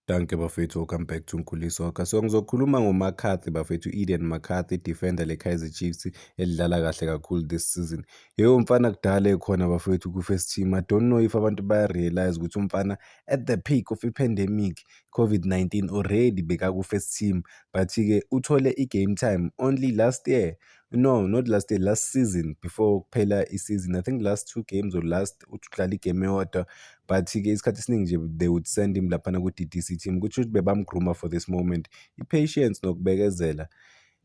Danke bafethu, welcome back to Nkuliso Soccer. So ngizokhuluma ngoMcCarthy bafethu, Eden McCarthy, defender le-Kaizer Chiefs elidlala kahle kakhulu this season. Yebo umfana kudala ekhona bafethu ku-first team. I don't know if abantu baya-realize ukuthi umfana at the peak of i-pandemic, COVID-19 already bekaku-first team. But-ke uthole i-game time only last year. No, not last year, last season before kuphela i-season. I think last 2 games or last udlala igame eyodwa. But-ke isikhathi esiningi nje they would send him laphana ku-D_D_C team, kusho ukuthi bebamgruma for this moment. I-patience nokubekezela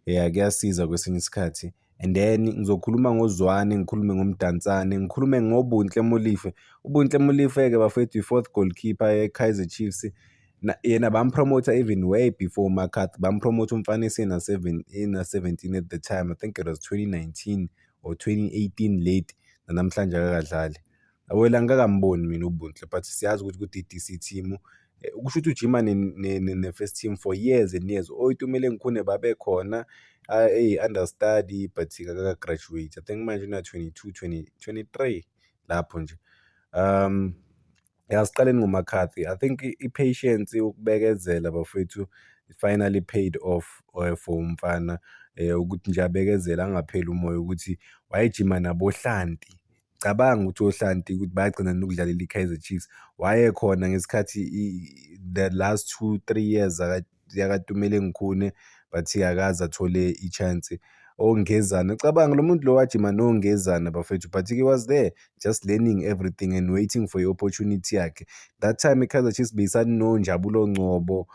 kuyasiza kwesinye isikhathi. And then ngizokhuluma ngoZwane, ngikhulume ngoMdansane, ngikhulume ngoBunhle Molife. uBunhle Molife-ke bafethu i-4th goalkeeper ye-Kaizer Chiefs. Yena bampromota even way before McCarthy. Bampromota umfana ena-17 at the time. I think it was 2019 or 2018 late. Namhlanje akakadlali. Well, angikakamboni mina uBunhle, but siyazi ukuthi ku-D_D_C team kusho ukuthi ujima ne-first team for years and years. Oyitumele Nkhune babekhona understudy, but akaka-graduate. I think manje una-22, 23 lapho nje. Asiqaleni ngoMcCarthy. I think i-patience, ukubekezela bafethu, finally paid off for umfana, ukuthi nje abekezela angapheli umoya, ukuthi wayejima naboHlanti. Cabanga ukuthi oHlanti ukuthi bayagcina nokudlalela i-Kaizer Chiefs. Wayekhona ngesikhathi the last 2-3 years yakaTumele Nkhune, but akaze athole i-chance. Ongezana, cabanga lo muntu lo wajima noNgezana bafethu, but he was there just learning everything and waiting for i-opportunity yakhe. That time i-Kaizer Chiefs beyisanonjabulo Ngcobo,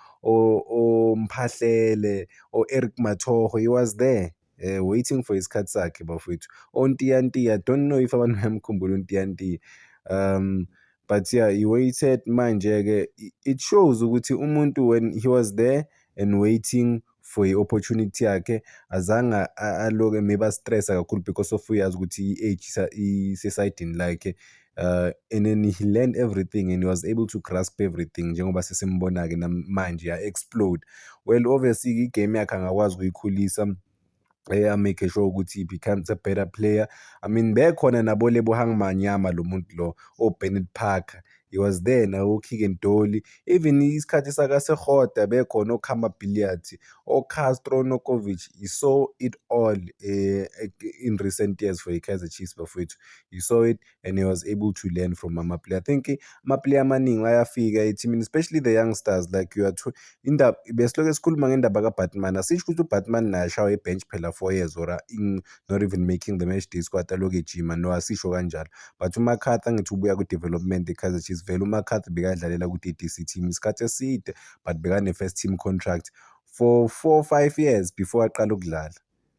Mphahlele, Eric Mathoho. He was there waiting for isikhathi sakhe bafethu. Ontiyantiya, I don't know if abantu bayamkhumbula uNtiyantiya. But yeah, he waited. Manje-ke it shows ukuthi umuntu when he was there and waiting for i-opportunity yakhe, azange aloke maybe stressa kakhulu because of uyazi ukuthi i-age isesayidini lakhe. And then he learned everything and he was able to grasp everything njengoba sesimbona-ke namanje ya-explode. Well, obviously igame yakhe angakwazi ukuyikhulisa, make sure ukuthi he becomes a better player. I mean bekhona nabo Lebohang Manyama, lo muntu lo, Bennett Parker. He was there nawo Keegan Dolly. Even isikhathi sakaSekhota bekhona oKhama Billiard, oCastro Nokovic. He saw it all in recent years for iKaizer Chiefs bafethu. He saw it and he was able to learn from ama-player. I think ama-player amaningi ayafika ethimini, especially the youngsters, like you are besilokhu sikhuluma ngendaba kaBatman. Asisho ukuthi uBatman naye ashawa i-bench phela 4 years or not even making the match day squad aloku ejima. No, asisho kanjalo. But uMcCarthy angithi ubuya ku-development eKaizer Chiefs. Vele uMcCarthy bekadlalela ku-D_D_C team isikhathi eside, but bekane-first team contract for 4-5 years before aqala ukudlala.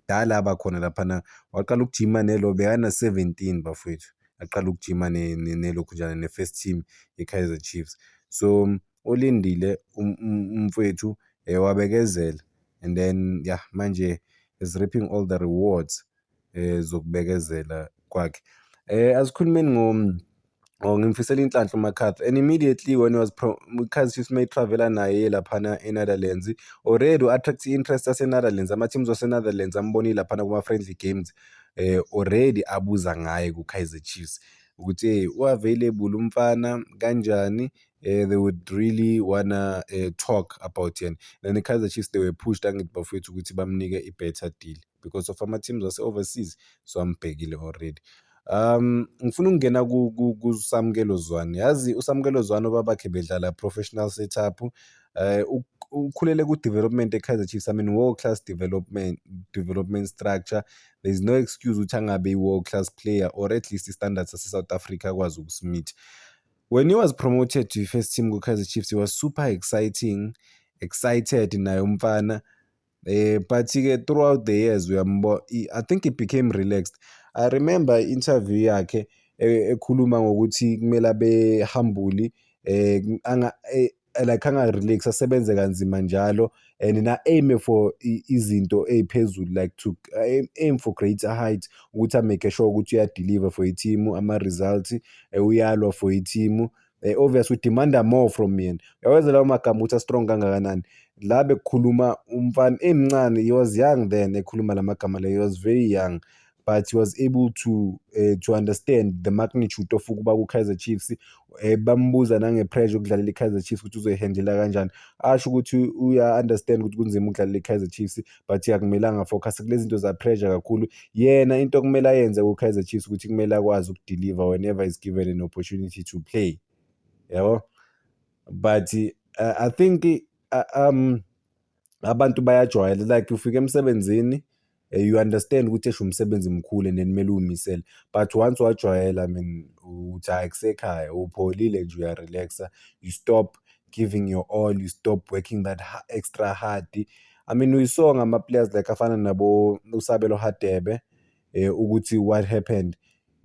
Dala abakhona laphana, waqala ukujima nelo bekana-17 bafethu. Aqala ukujima nelokhunjana ne-first team ye-Kaizer Chiefs. So ulindile umfowethu, wabekezela, and then yeah, manje is reaping all the rewards zokubekezela kwakhe. Asikhulumeni ngimfisela inhlanhla uMcCarthy. And immediately when he was iKaizer Chiefs mayitravela naye laphana eNetherlands, already u-attract i-interest yaseNetherlands. Ama-teams waseNetherlands ambonile laphana kuma-friendly games, already abuza ngaye kuKaizer Chiefs ukuthi u-available umfana kanjani. They would really wanna talk about yena. And iKaizer Chiefs, they were pushed angithi bafethu ukuthi bamnike i-better deal because of ama-teams wase-overseas. So ambhekile already. Ngifuna ukungena kuSamkelo Zwane. Yazi uSamkelo Zwane obabakhe bedlala professional setup, ukhulele ku-development eKaizer Chiefs. I mean world class development structure. There is no excuse ukuthi angabe i-world class player, or at least i-standards sase-South Africa akwazi ukusimit. When he was promoted to first team kuKaizer Chiefs, he was super excited naye umfana. But-ke throughout the years I think he became relaxed. I remember interview yakhe ekhuluma ngokuthi kumele abe humble, like anga-relax, asebenze kanzima njalo, and na-aim for izinto ey'phezulu, like to aim for greater height, ukuthi amake sure ukuthi uyadeliver for i-team, ama-results, uyalwa for i-team. Obviously udemanda more from yena. Uyaweza lawo magama ukuthi a-strong kangakanani. La bekukhuluma umfana emncane, he was young then ekhuluma la magama la, he was very young. but he was able to understand the magnitude of ukuba ku-Kaizer Chiefs. Bambuza nange-pressure ukudlalela i-Kaizer Chiefs ukuthi uzoyihandlela kanjani. Asho ukuthi uya-understand ukuthi kunzima ukudlalela i-Kaizer Chiefs, but akumelanga focus kulezi zinto za-pressure kakhulu. Yena into okumele ayenze ku-Kaizer Chiefs ukuthi kumele akwazi ukudeliver whenever is given an opportunity to play, yabo. But I think abantu bayajwayela, like ufika emsebenzini you understand ukuthi esho umsebenzi mkhulu and then kumele uwumisele, but once wajwayela, I mean, uthi hayi kusekhaya, upholile nje, uyarelaxa, you stop giving your all, you stop working that extra hard. I mean, we saw ngama-players like afana nabo uSabelo Hadebe, ukuthi what happened.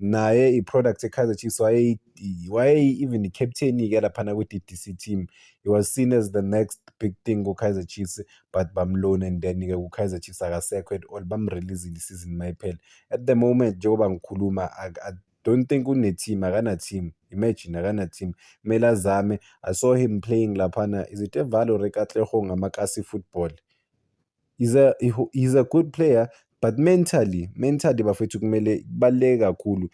Naye i-product e-Kaizer Chiefs even i-captain-ke laphana kwi-DDC team. He was seen as the next big thing ku-Kaizer Chiefs, but bamloan, and then-ke ku-Kaizer Chiefs akasekho at all, bamreleasile isizini mayiphela. At the moment njengoba ngikhuluma, I don't think une-team, akana-team. Imagine akana-team, kumele azame. I saw him playing laphana, is it eValorant Katlehong ngamakasi football. He's a good player, but mentally bafethu kumele kubaluleke kakhulu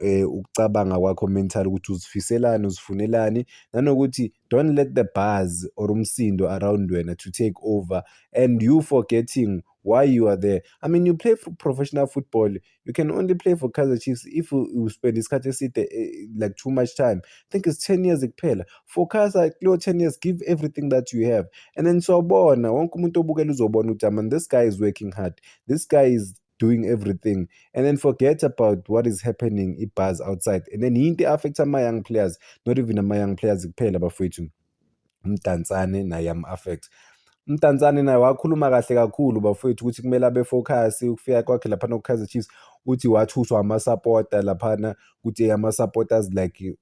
ukucabanga kwakho mentally ukuthi uzifiselani, uzifunelani, nanokuthi don't let the buzz or umsindo around wena to take over and you forgetting why you are there. I mean, you play for professional football, you can only play for Kaizer Chiefs if you spend isikhathi eside like too much time. I think it's 10 years kuphela. Focus like 10 years, give everything that you have, and then sobona wonke umuntu obukela uzobona ukuthi, man, this guy is working hard, this guy is doing everything, and then forget about what is happening ibuzz outside, and then into affects my young players, not even my young players kuphela bafowethu. Mdantsane naye am-affect. Mdantsane naye wakhuluma kahle kakhulu bafowethu ukuthi kumele abe-focus ukufika kwakhe laphana ku-Kaizer Chiefs, uthi wathuswa ama-supporter laphana, ukuthi ama-supporters like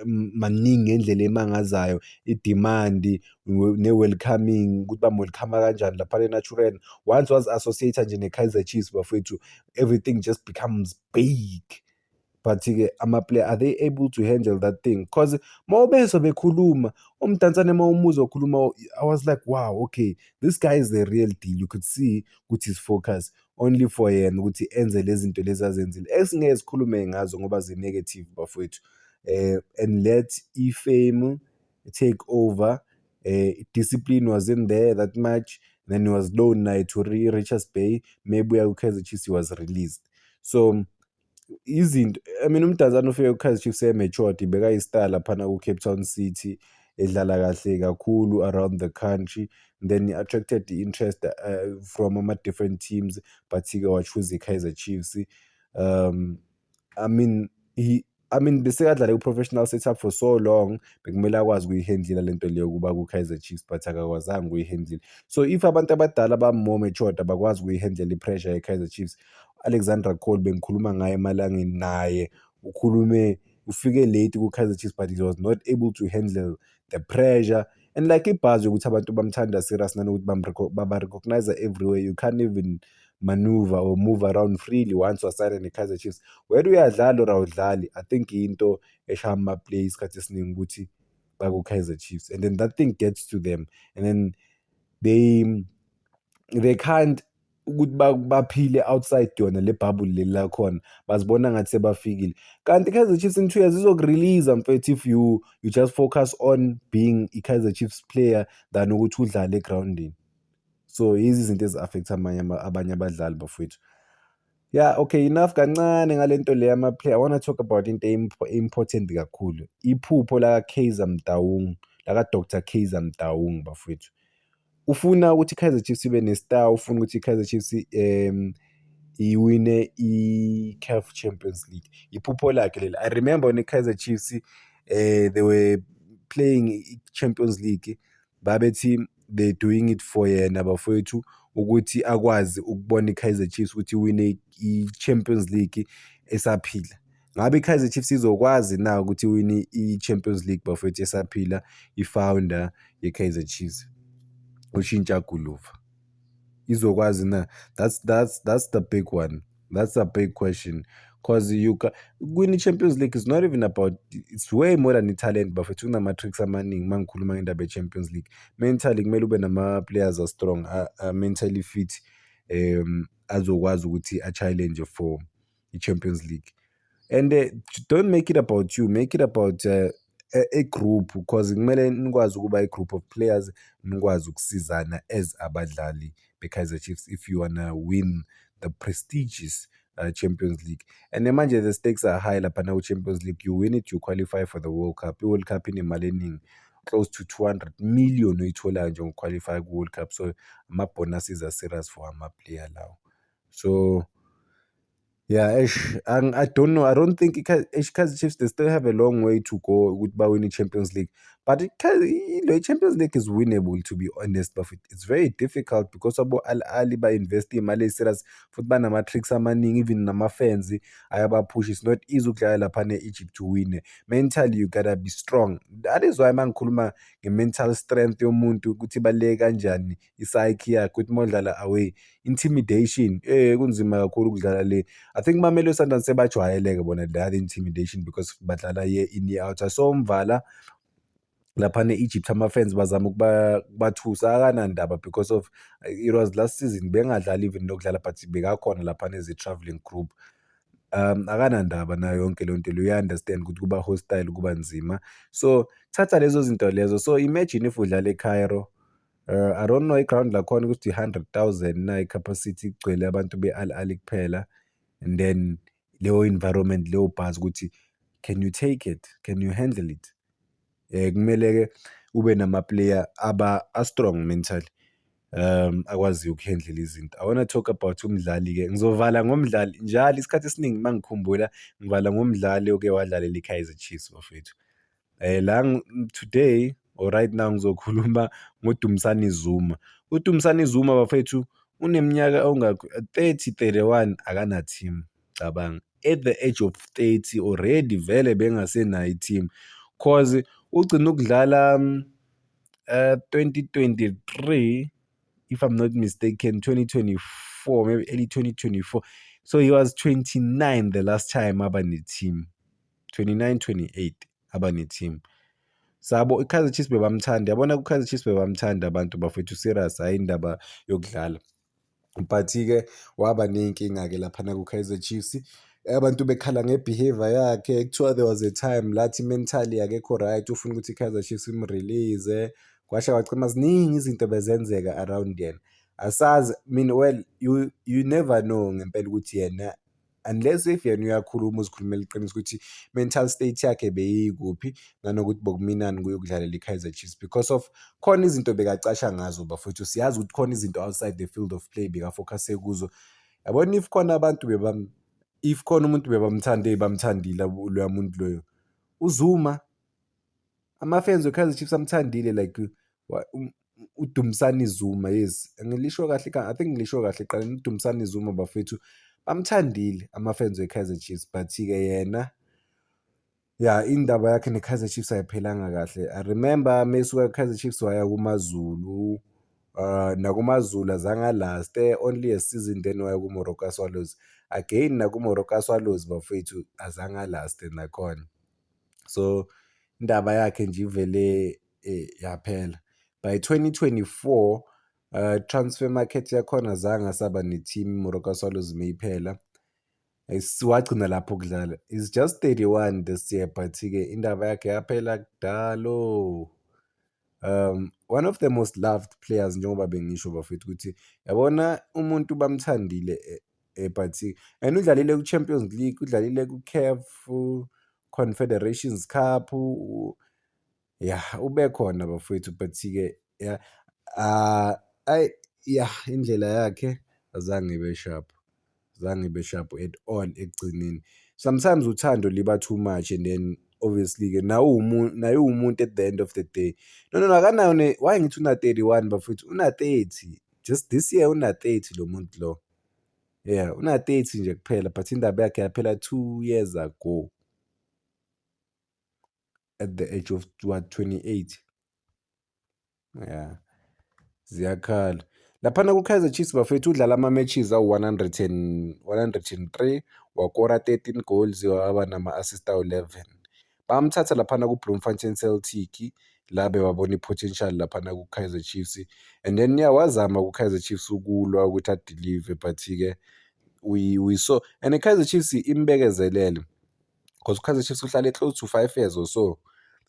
maningi ngendlela emangazayo, i-demand ne-welcoming, ukuthi bamwelcome kanjani laphana e-Naturena. Once was-associated nje ne-Kaizer Chiefs bafowethu, everything just becomes big. But-ke ama-player, are they able to handle that thing? Because mawubezwa bekhuluma, uMdantsane mawumuzwa ukhuluma, I was like, wow, okay, this guy is the real deal. You could see ukuthi his focus only for yena ukuthi enze lezi zinto lezi azenzile esingeke sikhulume ngazo ngoba zi-negative bafowethu, and let i-fame take over. Discipline wasn't there that much, then he was loaned naye to Richards Bay, maybe ku-Kaizer Chiefs he was released. So izinto, I mean, uMdantsane ufike ku-Kaizer Chiefs matured, bekayi-star laphana ku-Cape Town City, edlala kahle kakhulu around the country, then he attracted the interest from ama-different teams, but-ke wachoose i-Kaizer Chiefs. I mean besekadlala ku-professional setup for so long, bekumele akwazi ukuyihandlela lento leyo kuba ku-Kaizer Chiefs, but akakwazanga ukuyihandlela. So if abantu abadala ba-more matured abakwazi ukuyihandlela i-pressure ye-Kaizer Chiefs, Alexander Cole bengikhuluma ngaye emalangeni, naye ufike late ku-Kaizer Chiefs, but he was not able to handle the pressure, and like ibuzz yokuthi abantu bamthanda serious nanokuthi baba-recognize everywhere, you can't even maneuver or move around freely once wasayina ne-Kaizer Chiefs. Whether uyadlala or awudlali, I think into eshaya ama-play isikhathi esiningi ukuthi baku-Kaizer Chiefs, and then that thing gets to them, and then they can't ukuthi baphile outside yona le bubble leli lakhona, bazibona ngathi sebafikile. Kanti i-Kaizer Chiefs in 2 years izokurelease mfethu if you just focus on being i-Kaizer Chiefs player than ukuthi udlale egrawundini. So yizi izinto ezi-affect abanye abadlali bafowethu. Yeah, okay, enough kancane ngalento le yama-player. I want to talk about into important kakhulu, iphupho laka-Kaizer Motaung, laka-Dr. Kaizer Motaung bafowethu. Ufuna ukuthi i-Kaizer Chiefs ibe ne-star, ufuna ukuthi i-Kaizer Chiefs iwine i-CAF Champions League. Iphupho lakhe leli. I remember when i-Kaizer Chiefs they were playing i-Champions League, babethi they're doing it for yena bafowethu ukuthi akwazi ukubona i-Kaizer Chiefs ukuthi iwine i-Champions League esaphila. Ngabe i-Kaizer Chiefs izokwazi na ukuthi iwine i-Champions League bafowethu esaphila, i-founder ye-Kaizer Chiefs uShintsha Guluva izokwazi na? That's the big one. That's a big question, because winning Champions League is not even about, it's way more than talent bafethu, kunama-tricks amaningi mangikhuluma ngendaba ye-Champions League. Mentally kumele ube nama-players are strong, mentally fit, azokwazi ukuthi a-challenge for i-Champions League. And don't make it about you, make it about a group, because kumele nikwazi ukuba a-group of players, nikwazi ukusizana as abadlali be-Kaizer Chiefs if you wanna win the prestigious Champions League. And manje the stakes are high laphana ku-Champions League. You win it, you qualify for the World Cup. I-World Cup inemali eningi, close to 200 million oyitholayo nje ngokuqualify ku-World Cup. So ama-bonuses are serious for ama-player lawo. So yeah, I don't know. I don't think Kaizer Chiefs, they still have a long way to go with winning Champions League. But the Champions League is winnable, to be honest. But it's very difficult because abo Al Ahly ba invest imali serious futhi banama tricks amaningi, even nama-fans ayabapush. It's not easy ukudlala lapha Egypt to win. Mentally you gotta be strong. That is why mangikhuluma nge-mental strength yomuntu ukuthi ibaluleke kanjani, i-psyche yakhe ukuthi modlala away, intimidation kunzima kakhulu ukudlala le. I think Mamelodi Sundowns sebajwayele-ke bona the intimidation because badlala year in year out. I saw Mvala laphana e-Egypt, ama-fans bazama ukubathusa, akanandaba because of it was last season bengadlali even nokudlala, but bekakhona laphana as a travelling group. Akanandaba nayo yonke le nto le, uya-understand ukuthi kuba hostile, kuba nzima. So thatha lezo zinto lezo. So imagine if udlala eCairo, I don't know i-ground lakhona ukuthi 100,000 na i-capacity, kugcwele abantu be-Al Ahly kuphela, and then leyo environment, leyo buzz ukuthi can you take it, can you handle it? Kumele-ke ube nama-player a-strong mentally, akwaziyo ukuhandle izinto. I wanna talk about umdlali-ke, ngizovala ngomdlali njalo isikhathi esiningi mangikhumbula, ngivala ngomdlali oke wadlalela i-Kaizer Chiefs bafethu. Today or right now ngizokhuluma ngoDumsani Zuma. uDumsani Zuma bafethu uneminyaka 30, 31, akana team. Cabanga, at the age of 30 already vele bengasenayo i-team, cause ugcina ukudlala 2023, if I'm not mistaken, 2024, maybe early 2024. So he was 29 the last time aba ne-team, 29, 28 aba ne-team. Sabo iKaizer Chiefs bebamthanda, yabona kuKaizer Chiefs bebamthanda abantu bafethu serious, hayi indaba yokudlala. But-ke waba ney'nkinga-ke laphana ku-Kaizer Chiefs, abantu bekhala nge-behavior yakhe. Kuthiwa there was a time lathi mentally akekho right, ufuna ukuthi i-Kaizer Chiefs imrelease, kwasha kwacima ziningi izinto bezenzeka around yena. Asazi, well, you never know ngempela ukuthi yena, unless if yena uyakhuluma uzikhulumela iqiniso ukuthi mental state yakhe beyikuphi, nanokuthi bokuminani kuye ukudlalela i-Kaizer Chiefs, because of khona izinto bekacasha ngazo bafethu. Siyazi ukuthi khona izinto outside the field of play bekafocuse kuzo. Yabona, if khona umuntu bebamthanda, bamthandile loya muntu loyo, uZuma, ama-fans we-Kaizer Chiefs amthandile, like uDumsani Zuma. Yes, ngilisho kahle, I think ngilisho kahle qala, uDumsani Zuma bafethu bamthandile ama-fans we-Kaizer Chiefs. But-ke yena, yeah, indaba yakhe ne-Kaizer Chiefs ayiphelanga kahle. I remember mesuka e-Kaizer Chiefs waya kumaZulu, nakumaZulu azange alaste, only a season, then waya kuMoroka Swallows. Again nakuMoroka Swallows bafethu azange alaste nakhona. So indaba yakhe nje ivele yaphela. By 2024 transfer market yakhona azange asaba ne-team Moroka Swallows meyiphela. Wagcina lapho kudlala. It's just 31 this year, but-ke indaba yakhe yaphela kudalo. One of the most loved players, njengoba bengisho bafethu ukuthi yabona umuntu bamthandile, but and udlalile ku-Champions League, udlalile ku-CAF Confederations Cup, yeah, ube khona bafethu. But-ke yeah, indlela yakhe azange ibe sharp, at all ekugcineni. Sometimes uthando liba too much, and then obviously-ke naye umuntu at the end of the day. No, akanayo why ngithi una-31 bafethu, una-30 just this year, una-30 lo muntu lo. Yeah, una-30 nje kuphela, but indaba yakhe yaphela 2 years ago at the age of what, 28. Yeah, ziyakhala laphana ku-Kaizer Chiefs bafethu. Udlala ama-matches awu-103, wakora 13 goals, waba nama-assist awu-11. Bamthatha laphana ku-Bloemfontein Celtic, la bewabona i-potential laphana ku-Kaizer Chiefs, and then yeah, wazama ku-Kaizer Chiefs ukulwa ukuthi adelive, but-ke we saw and i-Kaizer Chiefs imbekezelele because u-Kaizer Chiefs uhlale close to 5 years or so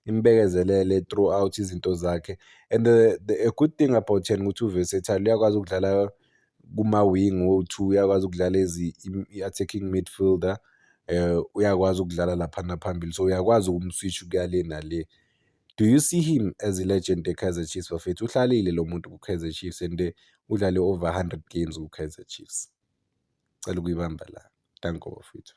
imbekezelele throughout izinto zakhe. And a good thing about yena ukuthi u-versatile, uyakwazi ukudlala kuma-wing wo-two, uyakwazi ukudlala i-attacking midfielder, uyakwazi ukudlala laphana phambili, so uyakwazi ukumswitch ukuya le nale. Do you see him as a legend e-Kaizer Chiefs bafethu? Uhlalile lo muntu ku-Kaizer Chiefs and udlale over 100 games ku-Kaizer Chiefs. Cela ukuyibamba la. Danko bafethu.